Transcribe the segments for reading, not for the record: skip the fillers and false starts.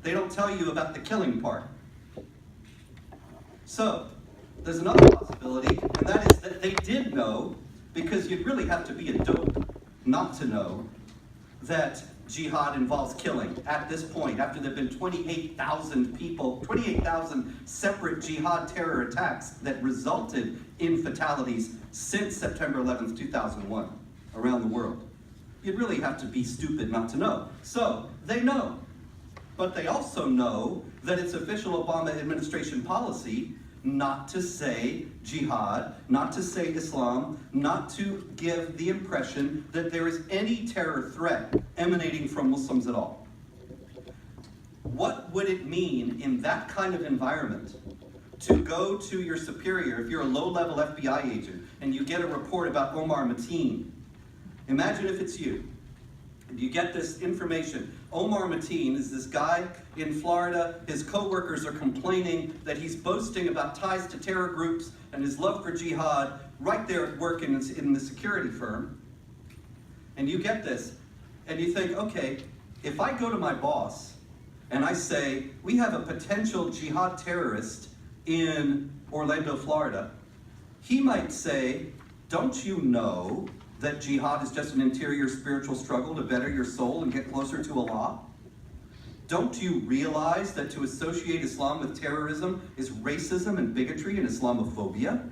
They don't tell you about the killing part. So, there's another possibility, and that is that they did know, because you'd really have to be a dope not to know, that jihad involves killing at this point, after there have been 28,000 people, 28,000 separate jihad terror attacks that resulted in fatalities since September 11th, 2001, around the world. You'd really have to be stupid not to know. So, they know. But they also know that it's official Obama administration policy not to say jihad, not to say Islam, not to give the impression that there is any terror threat emanating from Muslims at all. What would it mean in that kind of environment to go to your superior, if you're a low-level FBI agent, and you get a report about Omar Mateen? Imagine if it's you. You get this information. Omar Mateen is this guy in Florida. His co-workers are complaining that he's boasting about ties to terror groups and his love for jihad right there at work in the security firm. And you get this, and you think, okay, if I go to my boss and I say, we have a potential jihad terrorist in Orlando, Florida, he might say, don't you know that jihad is just an interior spiritual struggle to better your soul and get closer to Allah? Don't you realize that to associate Islam with terrorism is racism and bigotry and Islamophobia?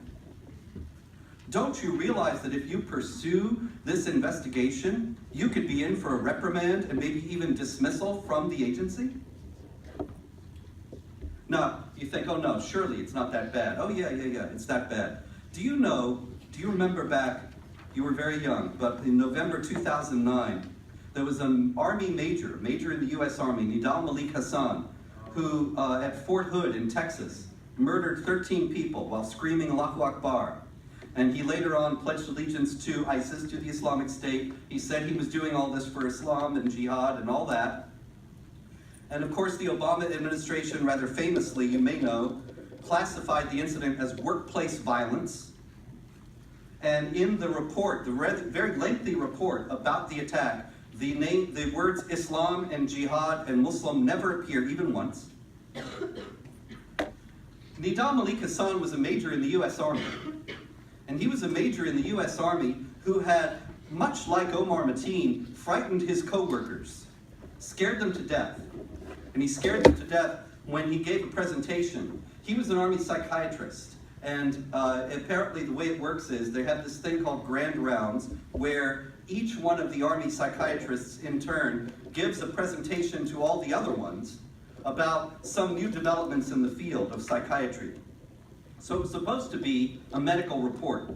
Don't you realize that if you pursue this investigation, you could be in for a reprimand and maybe even dismissal from the agency? Now, you think, oh no, surely it's not that bad. Oh yeah, it's that bad. Do you remember back, you were very young, but in November 2009, there was an Army major in the U.S. Army, Nidal Malik Hassan, who at Fort Hood in Texas murdered 13 people while screaming Allahu Akbar. And he later on pledged allegiance to ISIS, to the Islamic State. He said he was doing all this for Islam and jihad and all that. And of course, the Obama administration, rather famously, you may know, classified the incident as workplace violence. And in the report, the very lengthy report about the attack, the words Islam and jihad and Muslim never appear even once. Nidal Malik Hassan was a major in the U.S. Army. And he was a major in the U.S. Army who had, much like Omar Mateen, frightened his co-workers, scared them to death. And he scared them to death when he gave a presentation. He was an Army psychiatrist. And apparently the way it works is they have this thing called grand rounds where each one of the Army psychiatrists in turn gives a presentation to all the other ones about some new developments in the field of psychiatry. So it was supposed to be a medical report.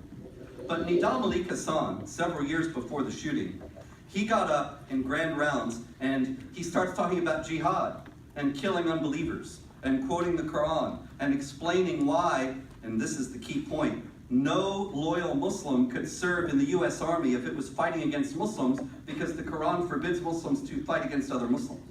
But Nidal Malik Hassan, several years before the shooting, he got up in grand rounds and he starts talking about jihad and killing unbelievers and quoting the Quran and explaining why, and this is the key point, no loyal Muslim could serve in the U.S. Army if it was fighting against Muslims because the Quran forbids Muslims to fight against other Muslims.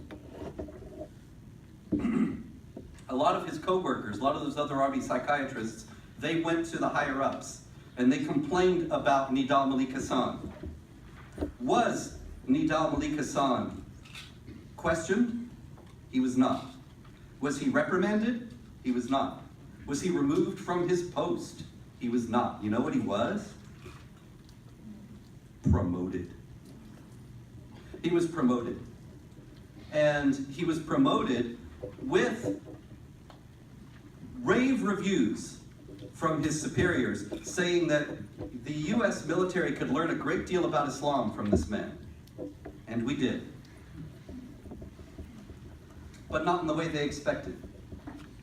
A lot of his co-workers, a lot of those other Army psychiatrists, they went to the higher-ups and they complained about Nidal Malik Hassan. Was Nidal Malik Hassan questioned? He was not. Was he reprimanded? He was not. Was he removed from his post? He was not. You know what he was? Promoted. He was promoted. And he was promoted with rave reviews from his superiors saying that the U.S. military could learn a great deal about Islam from this man. And we did. But not in the way they expected.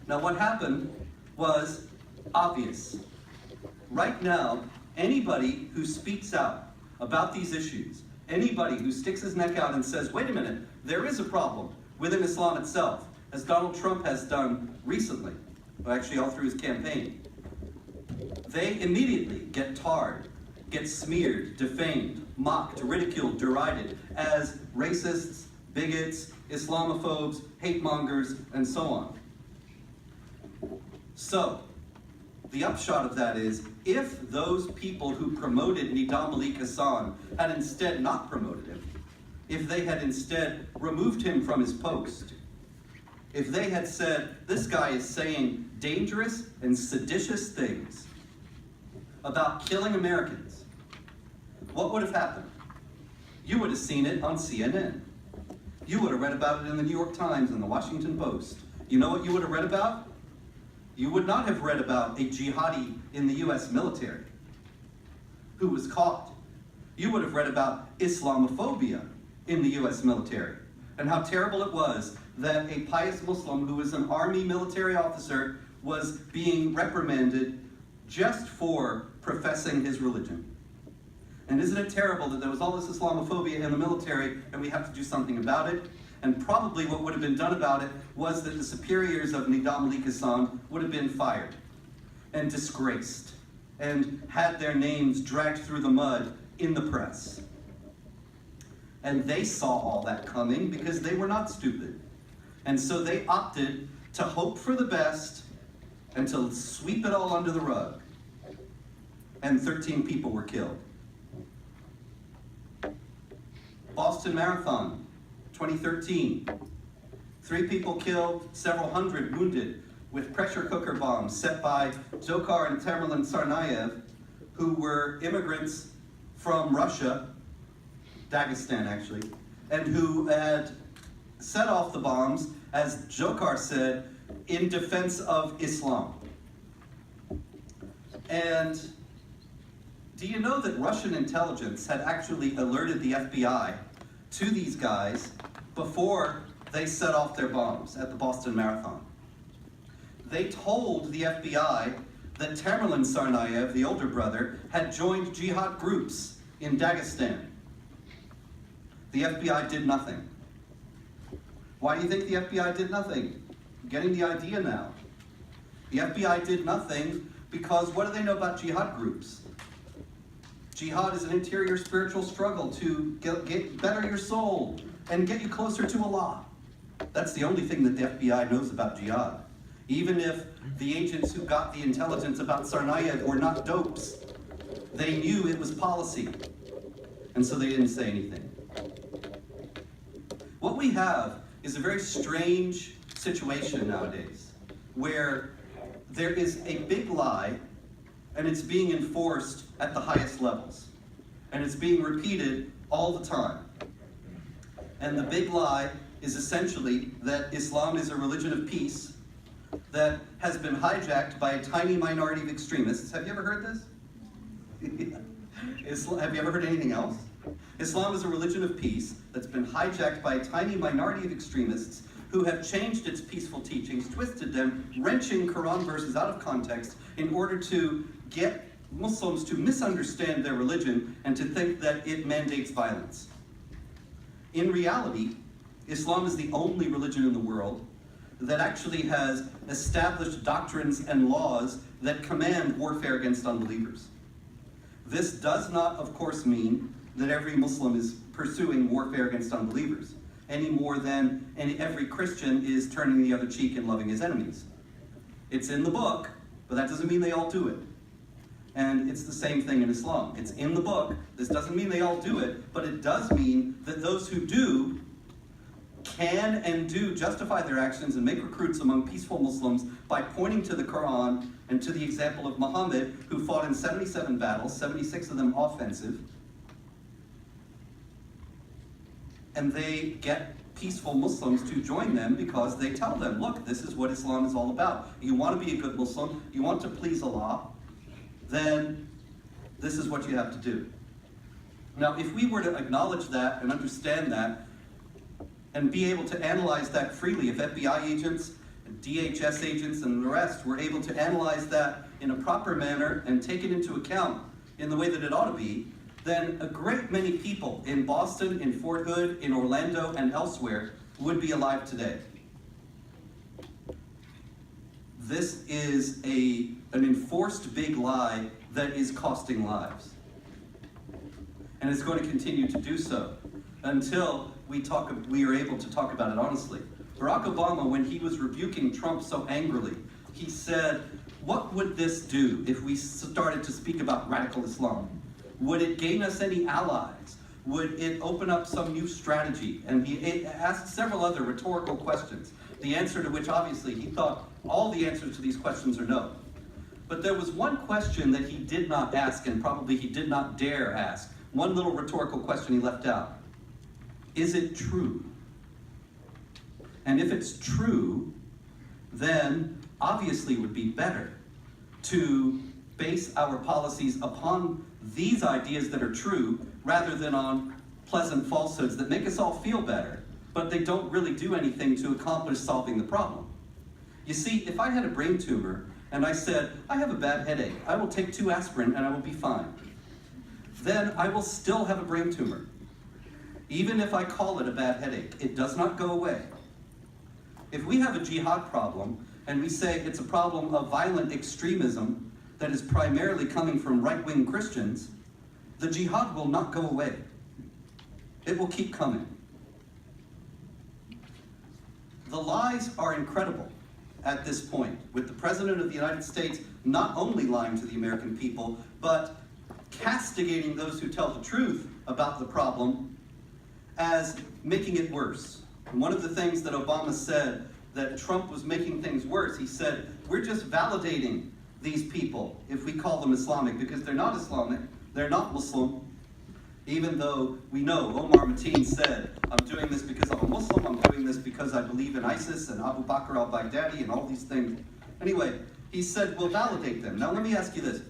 Now what happened was obvious. Right now, anybody who speaks out about these issues, anybody who sticks his neck out and says, wait a minute, there is a problem within Islam itself, as Donald Trump has done recently, well, actually all through his campaign, they immediately get tarred, get smeared, defamed, mocked, ridiculed, derided as racists, bigots, Islamophobes, hate mongers, and so on. So, the upshot of that is, if those people who promoted Nidal Malik Hassan had instead not promoted him, if they had instead removed him from his post, if they had said, this guy is saying dangerous and seditious things about killing Americans, what would have happened? You would have seen it on CNN. You would have read about it in the New York Times and the Washington Post. You know what you would have read about? You would not have read about a jihadi in the US military who was caught. You would have read about Islamophobia in the US military and how terrible it was that a pious Muslim who was an army military officer was being reprimanded just for professing his religion. And isn't it terrible that there was all this Islamophobia in the military and we have to do something about it? And probably what would have been done about it was that the superiors of Nidam al-Qassam would have been fired and disgraced and had their names dragged through the mud in the press. And they saw all that coming because they were not stupid. And so they opted to hope for the best and to sweep it all under the rug. And 13 people were killed. Boston Marathon, 2013. 3 people killed, several hundred wounded with pressure cooker bombs set by Dzhokhar and Tamerlan Tsarnaev, who were immigrants from Russia, Dagestan actually, and who had set off the bombs, as Dzhokhar said, in defense of Islam. And do you know that Russian intelligence had actually alerted the FBI to these guys before they set off their bombs at the Boston Marathon? They told the FBI that Tamerlan Tsarnaev, the older brother, had joined jihad groups in Dagestan. The FBI did nothing. Why do you think the FBI did nothing? I'm getting the idea now. The FBI did nothing because what do they know about jihad groups? Jihad is an interior spiritual struggle to get better your soul and get you closer to Allah. That's the only thing that the FBI knows about jihad. Even if the agents who got the intelligence about Tsarnaev were not dopes, they knew it was policy. And so they didn't say anything. What we have is a very strange situation nowadays, where there is a big lie and it's being enforced at the highest levels. And it's being repeated all the time. And the big lie is essentially that Islam is a religion of peace that has been hijacked by a tiny minority of extremists. Have you ever heard this? Have you ever heard anything else? Islam is a religion of peace that's been hijacked by a tiny minority of extremists who have changed its peaceful teachings, twisted them, wrenching Quran verses out of context in order to get Muslims to misunderstand their religion and to think that it mandates violence. In reality, Islam is the only religion in the world that actually has established doctrines and laws that command warfare against unbelievers. This does not, of course, mean that every Muslim is pursuing warfare against unbelievers, any more than every Christian is turning the other cheek and loving his enemies. It's in the book, but that doesn't mean they all do it. And it's the same thing in Islam. It's in the book. This doesn't mean they all do it, but it does mean that those who do can and do justify their actions and make recruits among peaceful Muslims by pointing to the Quran and to the example of Muhammad, who fought in 77 battles, 76 of them offensive. And they get peaceful Muslims to join them because they tell them, look, this is what Islam is all about. You want to be a good Muslim, you want to please Allah, then this is what you have to do. Now, if we were to acknowledge that and understand that and be able to analyze that freely, if FBI agents, DHS agents, and the rest were able to analyze that in a proper manner and take it into account in the way that it ought to be, then a great many people in Boston, in Fort Hood, in Orlando, and elsewhere would be alive today. This is an enforced big lie that is costing lives. And it's going to continue to do so until we are able to talk about it honestly. Barack Obama, when he was rebuking Trump so angrily, he said, what would this do if we started to speak about radical Islam? Would it gain us any allies? Would it open up some new strategy? And he asked several other rhetorical questions, the answer to which obviously he thought all the answers to these questions are no. But there was one question that he did not ask, and probably he did not dare ask. One little rhetorical question he left out. Is it true? And if it's true, then obviously it would be better to base our policies upon these ideas that are true rather than on pleasant falsehoods that make us all feel better, but they don't really do anything to accomplish solving the problem. You see, if I had a brain tumor and I said, I have a bad headache, I will take 2 aspirin and I will be fine, then I will still have a brain tumor. Even if I call it a bad headache, it does not go away. If we have a jihad problem and we say it's a problem of violent extremism that is primarily coming from right-wing Christians, the jihad will not go away. It will keep coming. The lies are incredible at this point, with the President of the United States not only lying to the American people, but castigating those who tell the truth about the problem as making it worse. And one of the things that Obama said that Trump was making things worse, he said, we're just validating these people if we call them Islamic, because they're not Islamic, they're not Muslim, even though we know Omar Mateen said, I'm doing this because I'm a Muslim, I'm doing this because I believe in ISIS and Abu Bakr al-Baghdadi and all these things. Anyway, he said, we'll validate them. Now let me ask you this.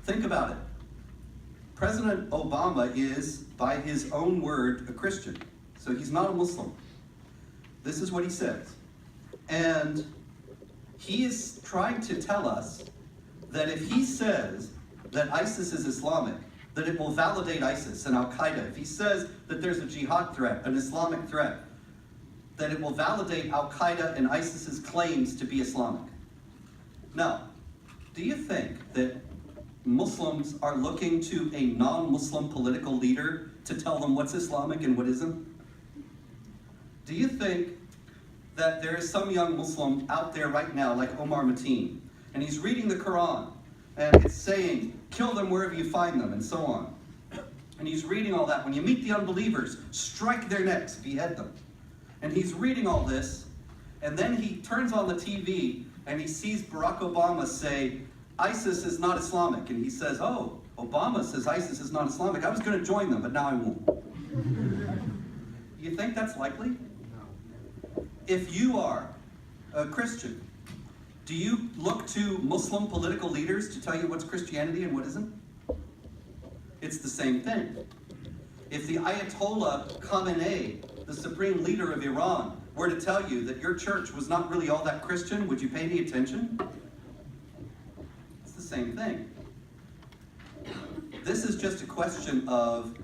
Think about it. President Obama is, by his own word, a Christian. So he's not a Muslim. This is what he says. And he is trying to tell us that if he says that ISIS is Islamic, that it will validate ISIS and Al-Qaeda. If he says that there's a jihad threat, an Islamic threat, that it will validate Al-Qaeda and ISIS's claims to be Islamic. Now, do you think that Muslims are looking to a non-Muslim political leader to tell them what's Islamic and what isn't? Do you think that there is some young Muslim out there right now, like Omar Mateen, and he's reading the Quran, and it's saying, kill them wherever you find them, and so on. And he's reading all that. When you meet the unbelievers, strike their necks, behead them. And he's reading all this, and then he turns on the TV, and he sees Barack Obama say, ISIS is not Islamic. And he says, oh, Obama says ISIS is not Islamic. I was going to join them, but now I won't. You think that's likely? No. If you are a Christian, do you look to Muslim political leaders to tell you what's Christianity and what isn't? It's the same thing. If the Ayatollah Khamenei, the supreme leader of Iran, were to tell you that your church was not really all that Christian, would you pay any attention? It's the same thing. This is just a question of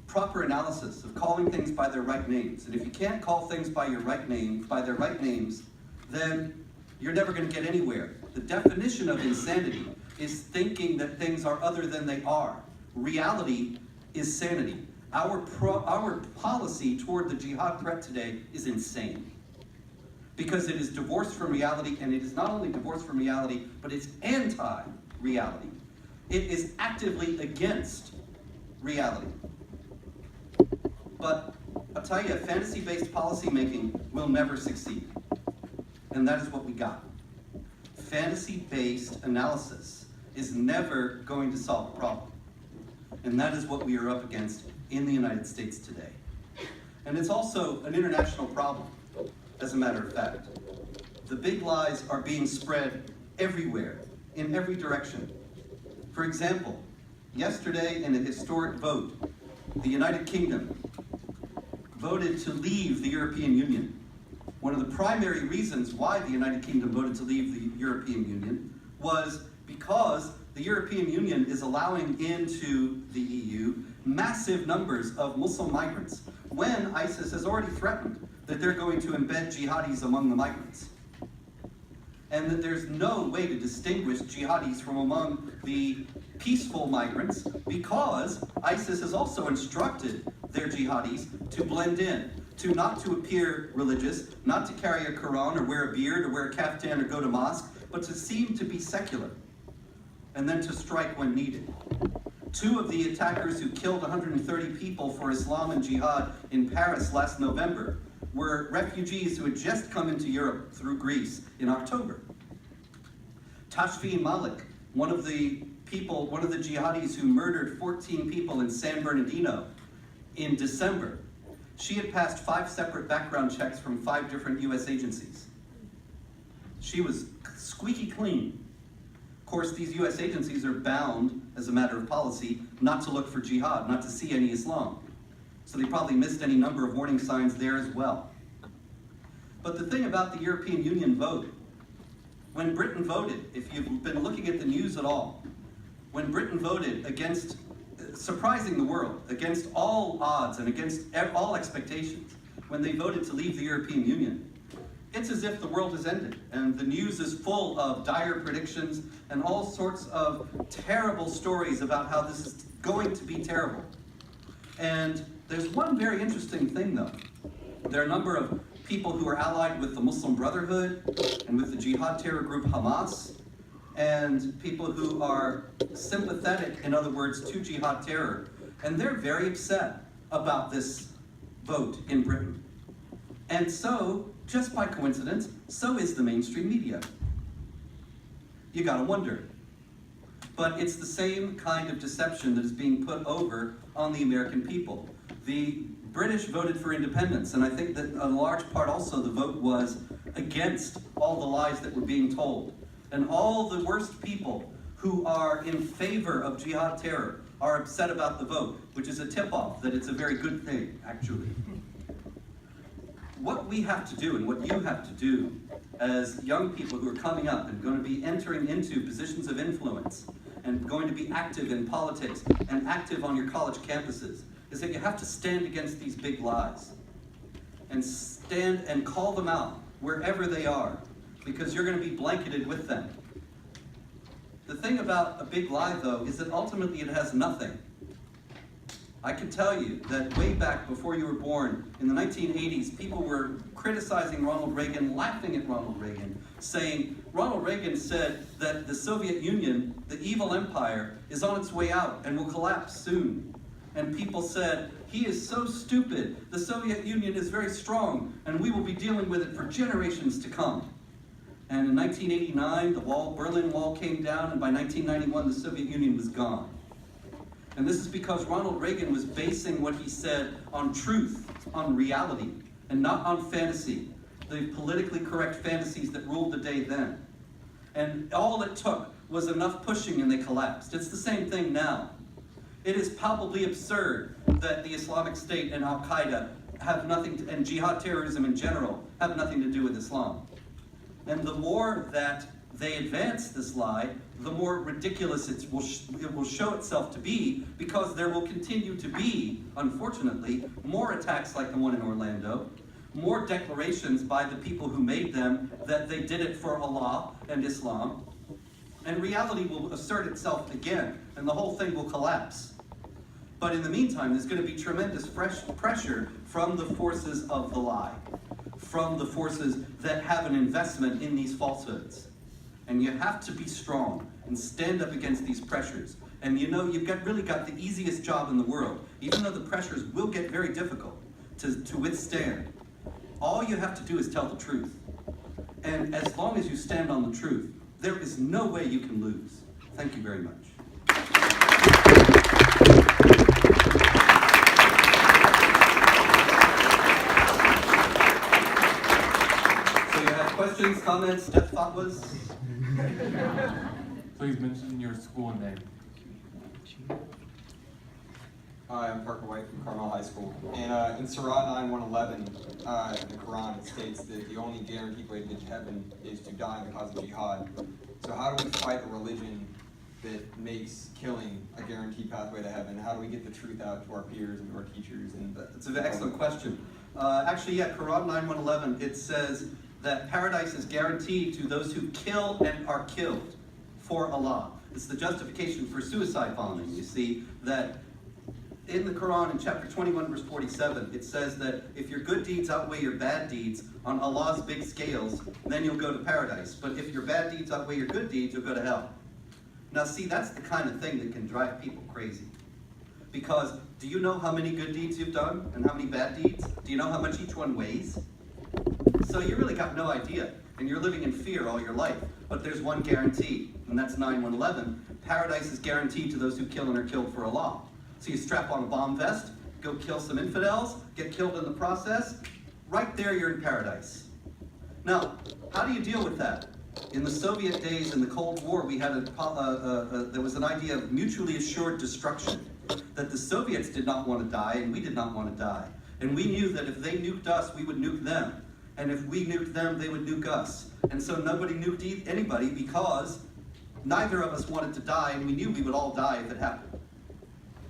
proper analysis, of calling things by their right names. And if you can't call things by your right name, by their right names, then you're never going to get anywhere. The definition of insanity is thinking that things are other than they are. Reality is sanity. Our policy toward the jihad threat today is insane, because it is divorced from reality, and it is not only divorced from reality, but it's anti-reality. It is actively against reality. But I'll tell you, fantasy-based policymaking will never succeed. And that is what we got. Fantasy-based analysis is never going to solve a problem. And that is what we are up against in the United States today. And it's also an international problem, as a matter of fact. The big lies are being spread everywhere, in every direction. For example, yesterday in a historic vote, the United Kingdom voted to leave the European Union. One of the primary reasons why the United Kingdom voted to leave the European Union was because the European Union is allowing into the EU massive numbers of Muslim migrants, when ISIS has already threatened that they're going to embed jihadis among the migrants. And that there's no way to distinguish jihadis from among the peaceful migrants, because ISIS has also instructed their jihadis to blend in, to not to appear religious, not to carry a Quran or wear a beard or wear a kaftan or go to mosque, but to seem to be secular, and then to strike when needed. Two of the attackers who killed 130 people for Islam and jihad in Paris last November were refugees who had just come into Europe through Greece in October. Tashfeen Malik, one of the jihadis who murdered 14 people in San Bernardino in December, she had passed 5 separate background checks from 5 different US agencies. She was squeaky clean. Of course, these US agencies are bound, as a matter of policy, not to look for jihad, not to see any Islam. So they probably missed any number of warning signs there as well. But the thing about the European Union vote, when Britain voted, if you've been looking at the news at all, when Britain voted against, surprising the world, against all odds and against all expectations, when they voted to leave the European Union, it's as if the world has ended, and the news is full of dire predictions and all sorts of terrible stories about how this is going to be terrible. And there's one very interesting thing, though. There are a number of people who are allied with the Muslim Brotherhood and with the jihad terror group Hamas, and people who are sympathetic, in other words, to jihad terror, and they're very upset about this vote in Britain. And so, just by coincidence, so is the mainstream media. You gotta wonder. But it's the same kind of deception that is being put over on the American people. The British voted for independence, and I think that a large part also the vote was against all the lies that were being told. And all the worst people who are in favor of jihad terror are upset about the vote, which is a tip-off that it's a very good thing, actually. What we have to do, and what you have to do as young people who are coming up and going to be entering into positions of influence and going to be active in politics and active on your college campuses, is that you have to stand against these big lies and stand and call them out wherever they are, because you're going to be blanketed with them. The thing about a big lie, though, is that ultimately it has nothing. I can tell you that way back before you were born, in the 1980s, people were criticizing Ronald Reagan, laughing at Ronald Reagan, saying, Ronald Reagan said that the Soviet Union, the evil empire, is on its way out and will collapse soon. And people said, he is so stupid, the Soviet Union is very strong, and we will be dealing with it for generations to come. And in 1989, the Berlin Wall came down, and by 1991, the Soviet Union was gone. And this is because Ronald Reagan was basing what he said on truth, on reality, and not on fantasy, the politically correct fantasies that ruled the day then. And all it took was enough pushing and they collapsed. It's the same thing now. It is palpably absurd that the Islamic State and Al-Qaeda have nothing to, and jihad terrorism in general, have nothing to do with Islam. And the more that they advance this lie, the more ridiculous it will show itself to be, because there will continue to be, unfortunately, more attacks like the one in Orlando, more declarations by the people who made them that they did it for Allah and Islam, and reality will assert itself again, and the whole thing will collapse. But in the meantime, there's going to be tremendous pressure from the forces of the lie, from the forces that have an investment in these falsehoods. And you have to be strong and stand up against these pressures. And you know, you've really got the easiest job in the world, even though the pressures will get very difficult to withstand. All you have to do is tell the truth. And as long as you stand on the truth, there is no way you can lose. Thank you very much. So you have questions, comments, death fatwas? Please mention your school name. Hi, I'm Parker White from Carmel High School. And in Surah 9:111, in the Quran, it states that the only guaranteed way to get to heaven is to die in the cause of jihad. So how do we fight a religion that makes killing a guaranteed pathway to heaven? How do we get the truth out to our peers and to our teachers? And it's an excellent question. Actually, yeah, Quran 9:111, it says that paradise is guaranteed to those who kill and are killed for Allah. It's the justification for suicide bombing. You see that in the Quran, in chapter 21, verse 47, it says that if your good deeds outweigh your bad deeds on Allah's big scales, then you'll go to paradise. But if your bad deeds outweigh your good deeds, you'll go to hell. Now see, that's the kind of thing that can drive people crazy. Because do you know how many good deeds you've done and how many bad deeds? Do you know how much each one weighs? So you really got no idea, and you're living in fear all your life. But there's one guarantee, and that's 9/11. Paradise is guaranteed to those who kill and are killed for Allah. So you strap on a bomb vest, go kill some infidels, get killed in the process, right there you're in paradise. Now, how do you deal with that? In the Soviet days, in the Cold War, we had there was an idea of mutually assured destruction. That the Soviets did not want to die, and we did not want to die. And we knew that if they nuked us, we would nuke them. And if we nuked them, they would nuke us. And so nobody nuked anybody because neither of us wanted to die, and we knew we would all die if it happened.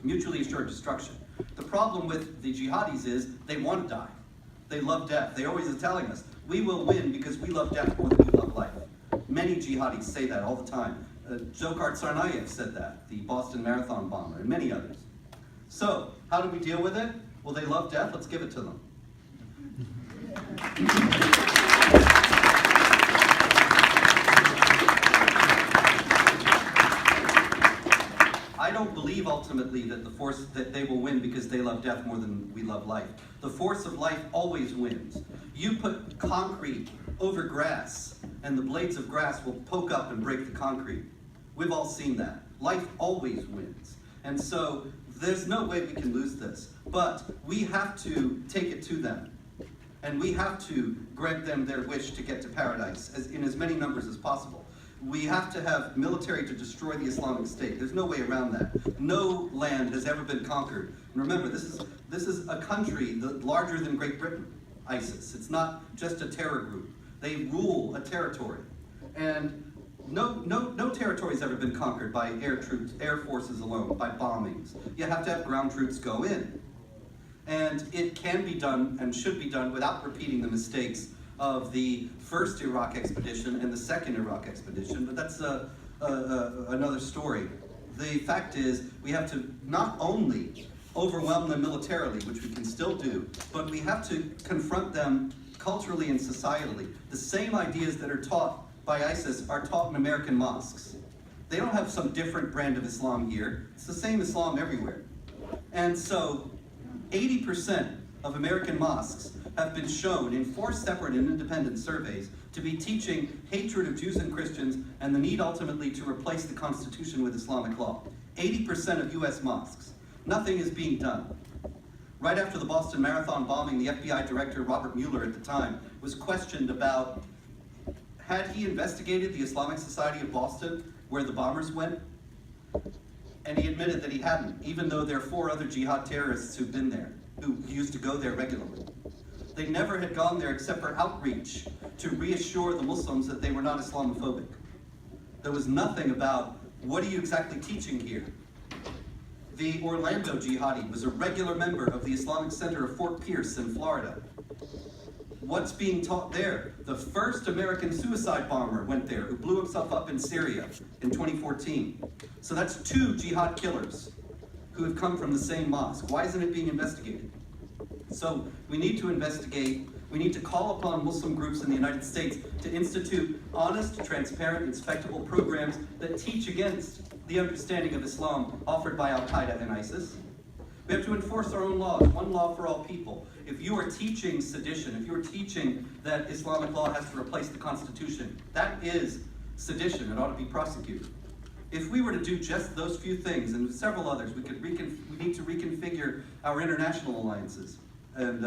Mutually assured destruction. The problem with the jihadis is they want to die. They love death. They always are telling us, we will win because we love death more than we love life. Many jihadis say that all the time. Dzhokhar Tsarnaev said that, the Boston Marathon bomber, and many others. So, how do we deal with it? Well, they love death, let's give it to them. I don't believe ultimately that they will win because they love death more than we love life. The force of life always wins. You put concrete over grass, and the blades of grass will poke up and break the concrete. We've all seen that. Life always wins. And so there's no way we can lose this. But we have to take it to them. And we have to grant them their wish to get to paradise in as many numbers as possible. We have to have military to destroy the Islamic State. There's no way around that. No land has ever been conquered. And remember, this is a country larger than Great Britain, ISIS. It's not just a terror group. They rule a territory. And no territory has ever been conquered by air troops, air forces alone, by bombings. You have to have ground troops go in. And it can be done and should be done without repeating the mistakes of the first Iraq expedition and the second Iraq expedition, but that's another story. The fact is, we have to not only overwhelm them militarily, which we can still do, but we have to confront them culturally and societally. The same ideas that are taught by ISIS are taught in American mosques. They don't have some different brand of Islam here. It's the same Islam everywhere. And so 80% of American mosques have been shown in 4 separate and independent surveys to be teaching hatred of Jews and Christians and the need ultimately to replace the Constitution with Islamic law. 80% of US mosques. Nothing is being done. Right after the Boston Marathon bombing, the FBI director, Robert Mueller at the time, was questioned about had he investigated the Islamic Society of Boston, where the bombers went? And he admitted that he hadn't, even though there are 4 other jihad terrorists who've been there, who used to go there regularly. They never had gone there except for outreach to reassure the Muslims that they were not Islamophobic. There was nothing about, what are you exactly teaching here? The Orlando jihadi was a regular member of the Islamic Center of Fort Pierce in Florida. What's being taught there? The first American suicide bomber went there, who blew himself up in Syria in 2014. So that's 2 jihad killers who have come from the same mosque. Why isn't it being investigated? So we need to investigate, we need to call upon Muslim groups in the United States to institute honest, transparent, inspectable programs that teach against the understanding of Islam offered by Al-Qaeda and ISIS. We have to enforce our own laws, one law for all people. If you are teaching sedition, if you are teaching that Islamic law has to replace the Constitution, that is sedition. It ought to be prosecuted. If we were to do just those few things and several others, we need to reconfigure our international alliances. And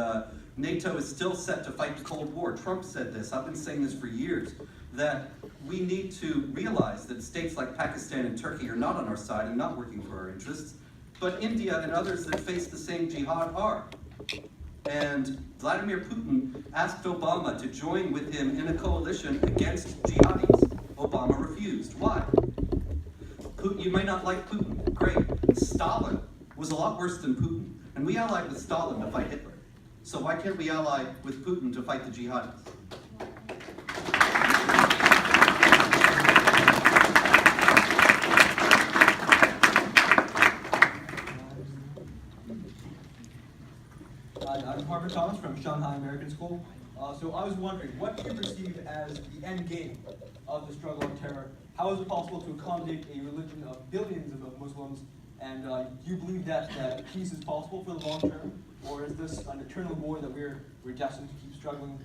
NATO is still set to fight the Cold War. Trump said this, I've been saying this for years, that we need to realize that states like Pakistan and Turkey are not on our side and not working for our interests, but India and others that face the same jihad are. And Vladimir Putin asked Obama to join with him in a coalition against jihadis. Obama refused. Why? Putin, you may not like Putin. Great. Stalin was a lot worse than Putin. And we allied with Stalin to fight Hitler. So why can't we ally with Putin to fight the jihadis? I'm Harvard Thomas from Shanghai American School. So I was wondering, what do you perceive as the end game of the struggle on terror? How is it possible to accommodate a religion of billions of Muslims? And do you believe that peace is possible for the long term? Or is this an eternal war that we're destined to keep struggling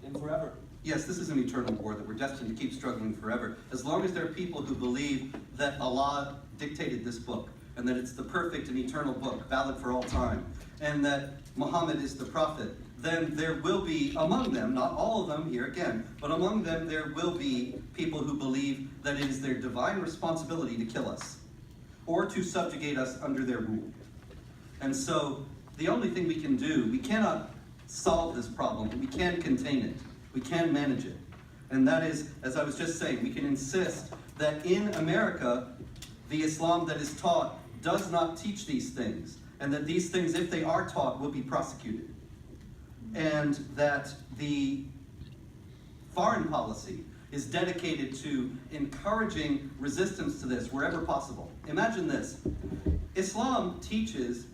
in forever? Yes, this is an eternal war that we're destined to keep struggling forever. As long as there are people who believe that Allah dictated this book, and that it's the perfect and eternal book, valid for all time, and that Muhammad is the prophet, then there will be among them, not all of them here again, but among them there will be people who believe that it is their divine responsibility to kill us, or to subjugate us under their rule. And so, the only thing we can do, we cannot solve this problem, but we can contain it. We can manage it. And that is, as I was just saying, we can insist that in America, the Islam that is taught does not teach these things, and that these things, if they are taught, will be prosecuted. And that the foreign policy is dedicated to encouraging resistance to this wherever possible. Imagine this. Islam teaches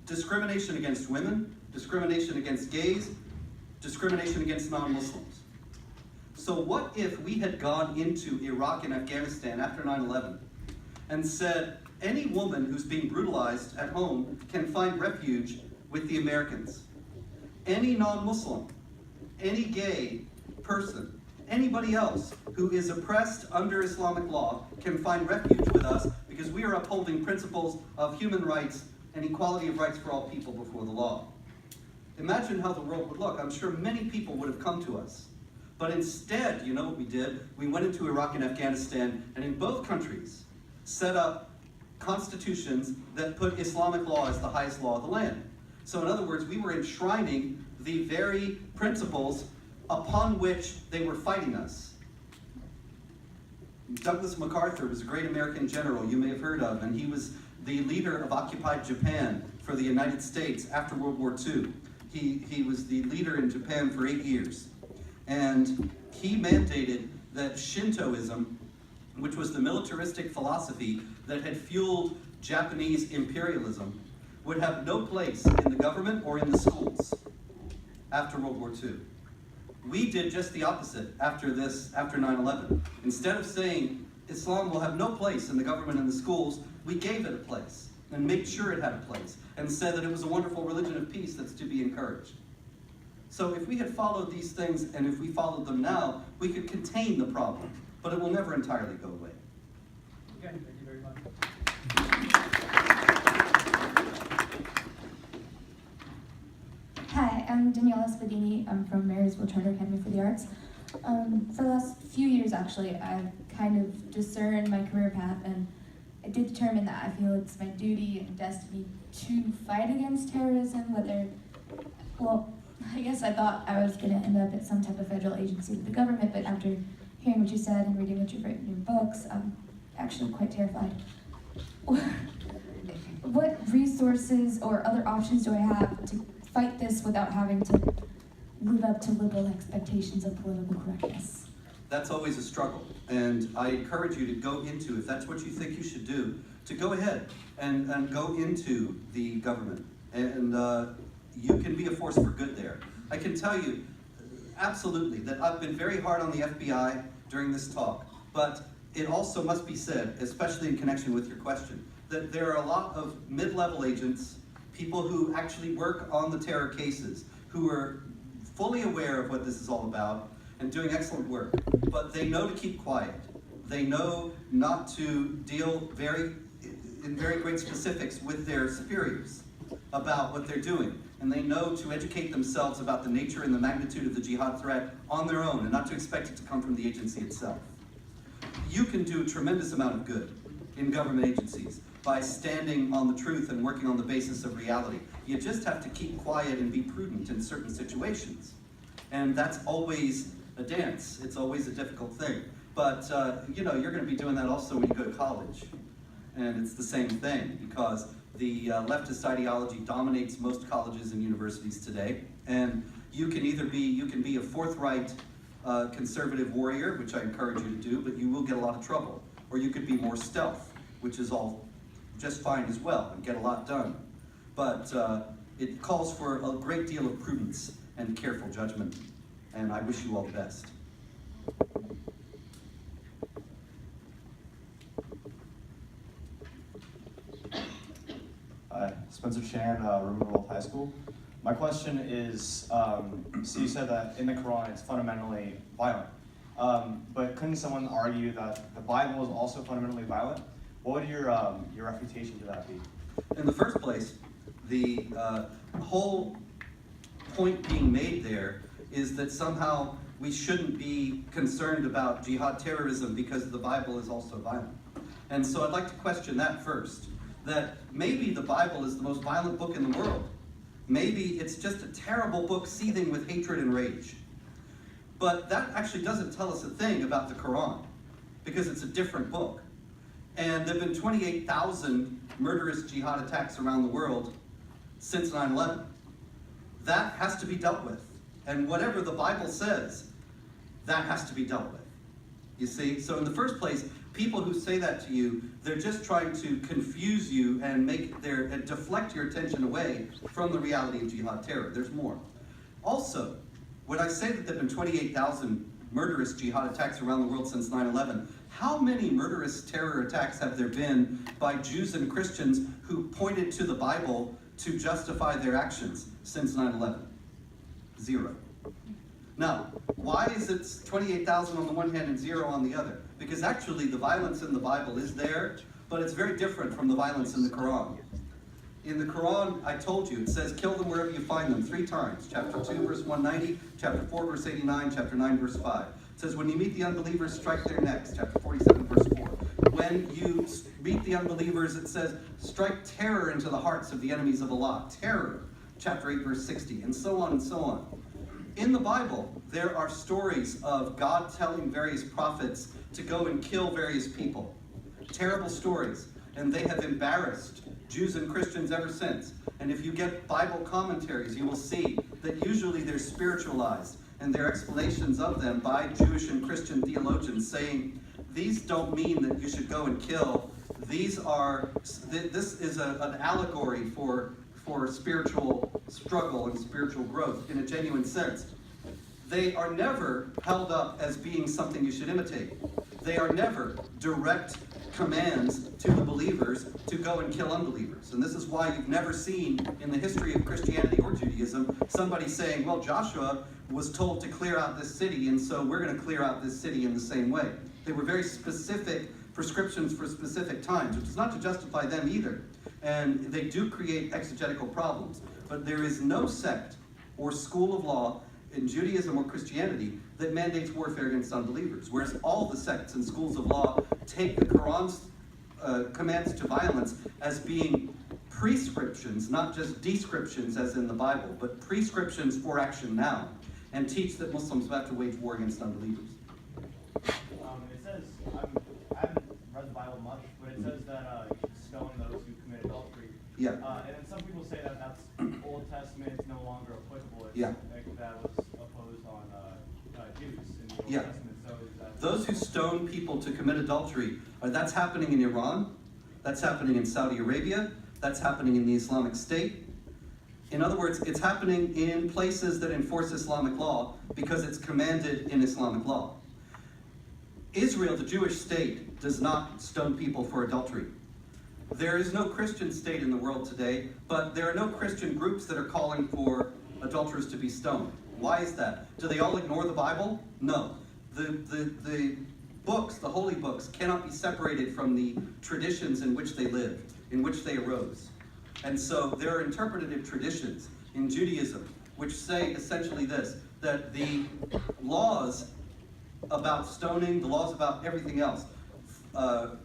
discrimination against women, discrimination against gays, discrimination against non-Muslims. So what if we had gone into Iraq and Afghanistan after 9/11 and said, any woman who's being brutalized at home can find refuge with the Americans. Any non-Muslim, any gay person, anybody else who is oppressed under Islamic law can find refuge with us because we are upholding principles of human rights and equality of rights for all people before the law. Imagine how the world would look. I'm sure many people would have come to us. But instead, you know what we did? We went into Iraq and Afghanistan, and in both countries, set up constitutions that put Islamic law as the highest law of the land. So in other words, we were enshrining the very principles upon which they were fighting us. Douglas MacArthur was a great American general you may have heard of, and he was the leader of occupied Japan for the United States after World War II. He was the leader in Japan for 8 years. And he mandated that Shintoism, which was the militaristic philosophy that had fueled Japanese imperialism, would have no place in the government or in the schools after World War II. We did just the opposite after 9/11. Instead of saying Islam will have no place in the government and the schools, we gave it a place and made sure it had a place and said that it was a wonderful religion of peace that's to be encouraged. So if we had followed these things and if we followed them now, we could contain the problem, but it will never entirely go away. Again, thank you very much. Hi, I'm Daniela Spadini. I'm from Marysville Charter Academy for the Arts. For the last few years, actually, I've kind of discerned my career path, and I did determine that I feel it's my duty and destiny to fight against terrorism, I guess I thought I was going to end up at some type of federal agency with the government, but after hearing what you said and reading what you've written in your books, I'm actually quite terrified. What resources or other options do I have to fight this without having to live up to liberal expectations of political correctness? That's always a struggle, and I encourage you to go into, if that's what you think you should do, to go ahead and go into the government, and you can be a force for good there. I can tell you absolutely that I've been very hard on the FBI during this talk, but it also must be said, especially in connection with your question, that there are a lot of mid-level agents, people who actually work on the terror cases, who are fully aware of what this is all about and doing excellent work, but they know to keep quiet. They know not to deal in very great specifics with their superiors about what they're doing. And they know to educate themselves about the nature and the magnitude of the jihad threat on their own and not to expect it to come from the agency itself. You can do a tremendous amount of good in government agencies by standing on the truth and working on the basis of reality. You just have to keep quiet and be prudent in certain situations. And that's always a dance. It's always a difficult thing. But you're going to be doing that also when you go to college. And it's the same thing, because the leftist ideology dominates most colleges and universities today. And you can be a forthright conservative warrior, which I encourage you to do, but you will get a lot of trouble. Or you could be more stealth, which is all just fine as well, and get a lot done. But it calls for a great deal of prudence and careful judgment. And I wish you all the best. Hi, Spencer Chan, Riverwolf High School. My question is, so you said that in the Quran it's fundamentally violent, but couldn't someone argue that the Bible is also fundamentally violent? What would your refutation to that be? In the first place, the whole point being made there is that somehow we shouldn't be concerned about jihad terrorism because the Bible is also violent. And so I'd like to question that first. That maybe the Bible is the most violent book in the world. Maybe it's just a terrible book seething with hatred and rage. But that actually doesn't tell us a thing about the Quran, because it's a different book. And there have been 28,000 murderous jihad attacks around the world since 9/11. That has to be dealt with. And whatever the Bible says, that has to be dealt with. You see? So in the first place, people who say that to you, they're just trying to confuse you and deflect your attention away from the reality of jihad terror. There's more. Also, when I say that there have been 28,000 murderous jihad attacks around the world since 9/11, how many murderous terror attacks have there been by Jews and Christians who pointed to the Bible to justify their actions since 9/11? Zero. Now, why is it 28,000 on the one hand and zero on the other? Because actually the violence in the Bible is there, but it's very different from the violence in the Quran. In the Quran, I told you, it says, kill them wherever you find them 3 times. Chapter 2, verse 190, chapter 4, verse 89, chapter 9, verse 5. It says, when you meet the unbelievers, strike their necks. Chapter 47, verse 4. When you meet the unbelievers, it says, strike terror into the hearts of the enemies of Allah. Terror. Chapter 8, verse 60, and so on and so on. In the Bible, there are stories of God telling various prophets to go and kill various people. Terrible stories. And they have embarrassed Jews and Christians ever since. And if you get Bible commentaries, you will see that usually they're spiritualized, and they're explanations of them by Jewish and Christian theologians saying, these don't mean that you should go and kill. This is an allegory for spiritual struggle and spiritual growth in a genuine sense. They are never held up as being something you should imitate. They are never direct commands to the believers to go and kill unbelievers. And this is why you've never seen in the history of Christianity or Judaism somebody saying, well, Joshua was told to clear out this city, and so we're going to clear out this city in the same way. They were very specific prescriptions for specific times, which is not to justify them either. And they do create exegetical problems. But there is no sect or school of law in Judaism or Christianity that mandates warfare against unbelievers, whereas all the sects and schools of law take the Quran's commands to violence as being prescriptions, not just descriptions as in the Bible, but prescriptions for action now, and teach that Muslims have to wage war against unbelievers. It says, I haven't read the Bible much, but it says that you should stone those who commit adultery. Yeah. And then some people say that that's Old Testament, it's no longer applicable. It's, Yeah. like, that was opposed on Jews in the Old Yeah. Testament. So is that Those who stone people to commit adultery, that's happening in Iran, that's happening in Saudi Arabia, that's happening in the Islamic State. In other words, it's happening in places that enforce Islamic law because it's commanded in Islamic law. Israel, the Jewish state, does not stone people for adultery. There is no Christian state in the world today, but there are no Christian groups that are calling for adulterers to be stoned. Why is that? Do they all ignore the Bible? No. The books, the holy books, cannot be separated from the traditions in which they lived, in which they arose. And so there are interpretative traditions in Judaism which say essentially this, that the laws about stoning, the laws about everything else,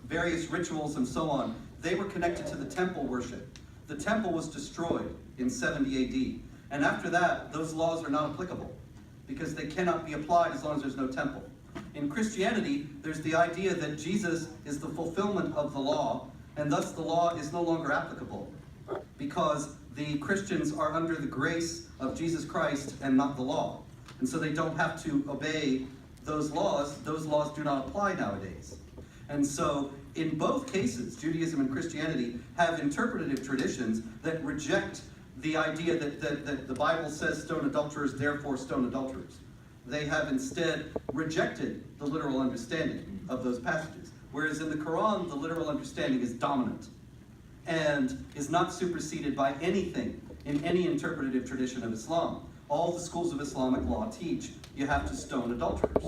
various rituals and so on, they were connected to the temple worship. The temple was destroyed in 70 AD. And after that, those laws are not applicable because they cannot be applied as long as there's no temple. In Christianity, there's the idea that Jesus is the fulfillment of the law, and thus the law is no longer applicable because the Christians are under the grace of Jesus Christ and not the law. And so they don't have to obey those laws. Those laws do not apply nowadays. And so in both cases, Judaism and Christianity have interpretative traditions that reject the idea that the Bible says stone adulterers, therefore stone adulterers. They have instead rejected the literal understanding of those passages. Whereas in the Quran, the literal understanding is dominant and is not superseded by anything in any interpretative tradition of Islam. All the schools of Islamic law teach you have to stone adulterers,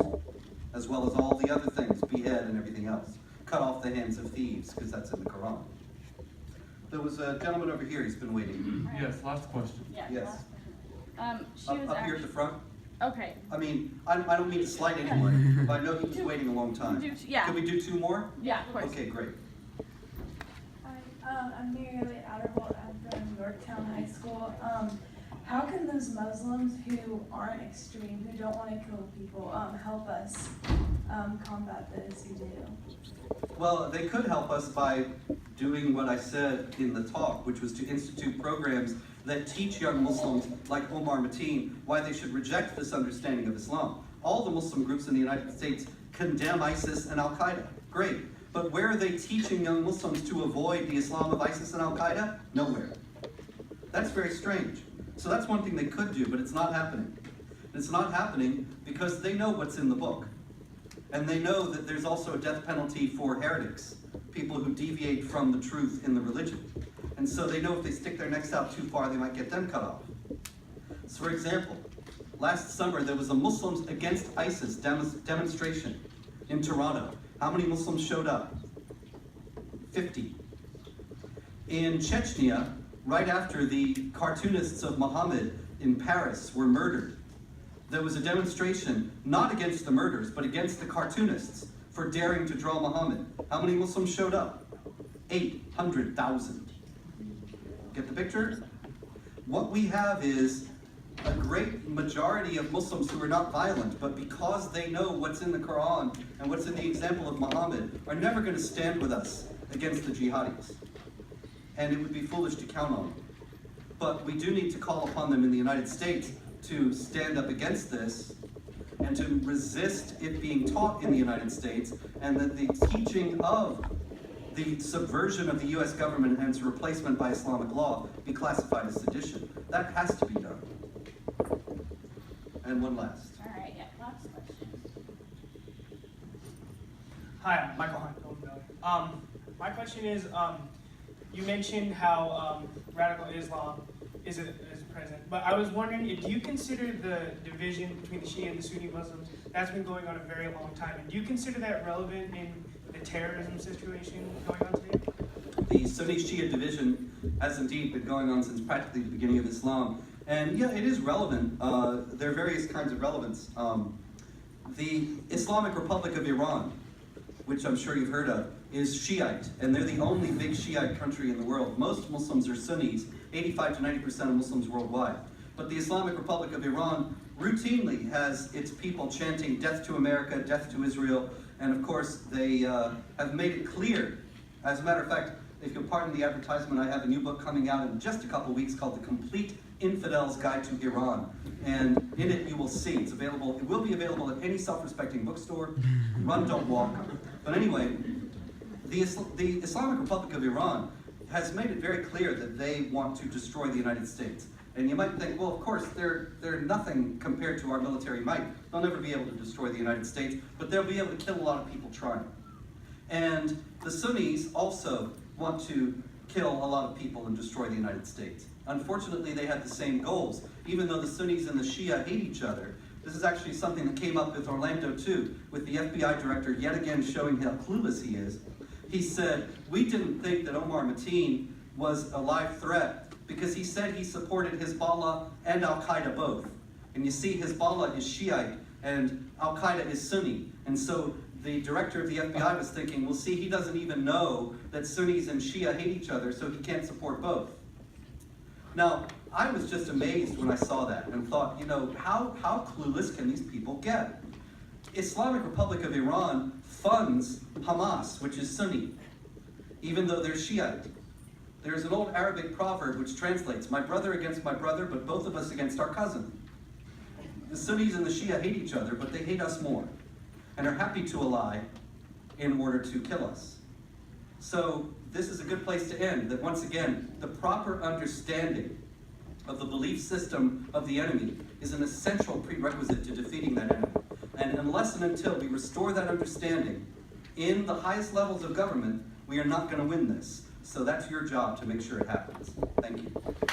as well as all the other things, behead and everything else. Cut off the hands of thieves, because that's in the Quran. There was a gentleman over here, he's been waiting. Yes, last question. Yeah. Yes. last question. She was Up here at the front. okay. I mean, I don't mean to slight anyone, but I know he was waiting a long time. Yeah. Can we do 2 more? Yeah, of course. Okay, great. Hi, I'm Mary Elliott Adderholt. I'm from Yorktown High School. How can those Muslims who aren't extreme, who don't want to kill people, help us combat those who do? Well, they could help us by doing what I said in the talk, which was to institute programs that teach young Muslims like Omar Mateen why they should reject this understanding of Islam. All the Muslim groups in the United States condemn ISIS and Al-Qaeda. Great. But where are they teaching young Muslims to avoid the Islam of ISIS and Al-Qaeda? Nowhere. That's very strange. So that's one thing they could do, but it's not happening. It's not happening because they know what's in the book. And they know that there's also a death penalty for heretics, people who deviate from the truth in the religion. And so they know if they stick their necks out too far, they might get them cut off. So for example, last summer there was a Muslims Against ISIS demonstration in Toronto. How many Muslims showed up? 50. In Chechnya, right after the cartoonists of Muhammad in Paris were murdered, there was a demonstration not against the murders, but against the cartoonists for daring to draw Muhammad. How many Muslims showed up? 800,000. Get the picture? What we have is a great majority of Muslims who are not violent, but because they know what's in the Quran and what's in the example of Muhammad, are never going to stand with us against the jihadis. And it would be foolish to count on them. But we do need to call upon them in the United States to stand up against this and to resist it being taught in the United States, and that the teaching of the subversion of the US government and its replacement by Islamic law be classified as sedition. That has to be done. And one last. All right, yeah, last question. Hi, I'm Michael Hunt, Golden Valley. My question is, you mentioned how radical Islam is present, but I was wondering, do you consider the division between the Shia and the Sunni Muslims, that's been going on a very long time, and do you consider that relevant in the terrorism situation going on today? The Sunni-Shia division has indeed been going on since practically the beginning of Islam. And yeah, it is relevant. There are various kinds of relevance. The Islamic Republic of Iran, which I'm sure you've heard of, is Shiite, and they're the only big Shiite country in the world. Most Muslims are Sunnis, 85 to 90% of Muslims worldwide. But the Islamic Republic of Iran routinely has its people chanting death to America, death to Israel, and of course they have made it clear. As a matter of fact, if you'll pardon the advertisement, I have a new book coming out in just a couple weeks called The Complete Infidel's Guide to Iran. And in it you will see, it will be available at any self-respecting bookstore. Run, don't walk. But anyway, the Islamic Republic of Iran has made it very clear that they want to destroy the United States. And you might think, well, of course, they're nothing compared to our military might. They'll never be able to destroy the United States, but they'll be able to kill a lot of people trying. And the Sunnis also want to kill a lot of people and destroy the United States. Unfortunately, they have the same goals. Even though the Sunnis and the Shia hate each other, this is actually something that came up with Orlando too, with the FBI director yet again showing how clueless he is. He said, we didn't think that Omar Mateen was a live threat because he said he supported Hezbollah and Al-Qaeda both. And you see, Hezbollah is Shiite and Al-Qaeda is Sunni. And so the director of the FBI was thinking, well, see, he doesn't even know that Sunnis and Shia hate each other, so he can't support both. Now, I was just amazed when I saw that and thought, you know, how clueless can these people get? Islamic Republic of Iran funds Hamas, which is Sunni, even though they're Shiite. There's an old Arabic proverb which translates, my brother against my brother, but both of us against our cousin. The Sunnis and the Shia hate each other, but they hate us more, and are happy to ally in order to kill us. So this is a good place to end, that once again, the proper understanding of the belief system of the enemy is an essential prerequisite to defeating that enemy. And unless and until we restore that understanding in the highest levels of government, we are not going to win this. So that's your job to make sure it happens. Thank you.